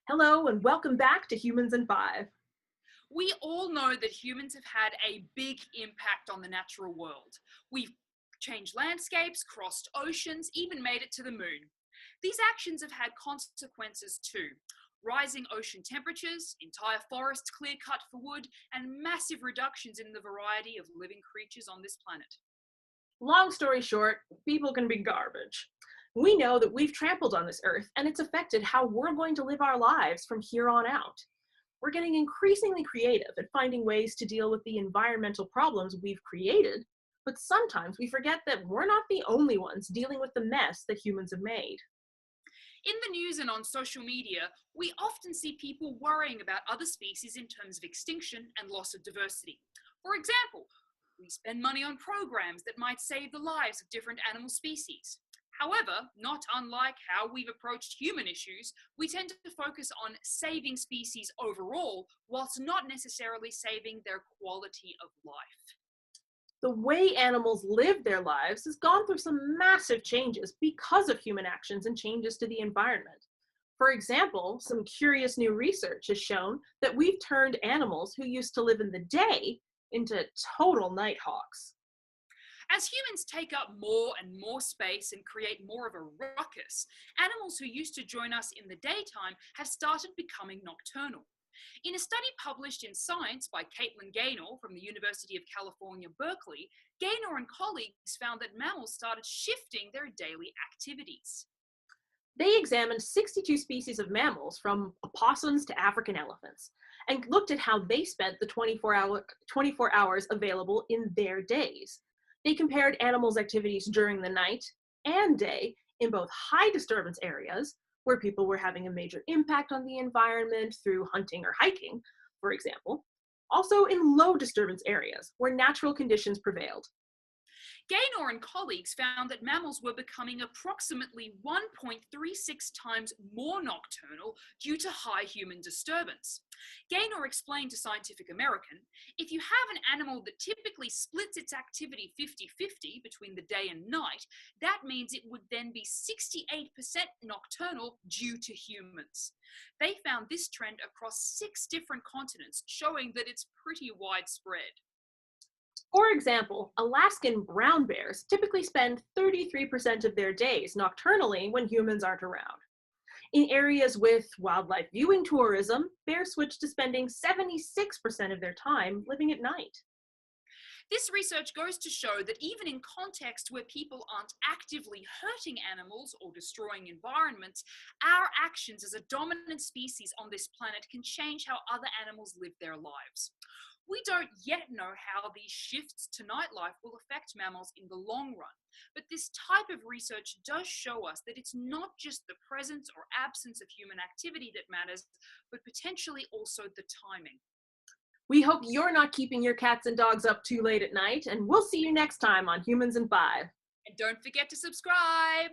Hello and welcome back to Humans in 5. We all know that humans have had a big impact on the natural world. We've changed landscapes, crossed oceans, even made it to the moon. These actions have had consequences too. Rising ocean temperatures, entire forests clear-cut for wood, and massive reductions in the variety of living creatures on this planet. Long story short, people can be garbage. We know that we've trampled on this earth and it's affected how we're going to live our lives from here on out. We're getting increasingly creative at finding ways to deal with the environmental problems we've created, but sometimes we forget that we're not the only ones dealing with the mess that humans have made. In the news and on social media, we often see people worrying about other species in terms of extinction and loss of diversity. For example, we spend money on programs that might save the lives of different animal species. However, not unlike how we've approached human issues, we tend to focus on saving species overall, whilst not necessarily saving their quality of life. The way animals live their lives has gone through some massive changes because of human actions and changes to the environment. For example, some curious new research has shown that we've turned animals who used to live in the day into total nighthawks. As humans take up more and more space and create more of a ruckus, animals who used to join us in the daytime have started becoming nocturnal. In a study published in Science by Caitlin Gaynor from the University of California, Berkeley, Gaynor and colleagues found that mammals started shifting their daily activities. They examined 62 species of mammals, from opossums to African elephants, and looked at how they spent the 24 hours available in their days. They compared animals' activities during the night and day in both high disturbance areas, where people were having a major impact on the environment through hunting or hiking, for example, also in low disturbance areas, where natural conditions prevailed. Gaynor and colleagues found that mammals were becoming approximately 1.36 times more nocturnal due to high human disturbance. Gaynor explained to Scientific American, if you have an animal that typically splits its activity 50-50 between the day and night, that means it would then be 68% nocturnal due to humans. They found this trend across 6 different continents, showing that it's pretty widespread. For example, Alaskan brown bears typically spend 33% of their days nocturnally when humans aren't around. In areas with wildlife viewing tourism, bears switch to spending 76% of their time living at night. This research goes to show that even in contexts where people aren't actively hurting animals or destroying environments, our actions as a dominant species on this planet can change how other animals live their lives. We don't yet know how these shifts to nightlife will affect mammals in the long run, but this type of research does show us that it's not just the presence or absence of human activity that matters, but potentially also the timing. We hope you're not keeping your cats and dogs up too late at night, and we'll see you next time on Humans in 5. And don't forget to subscribe!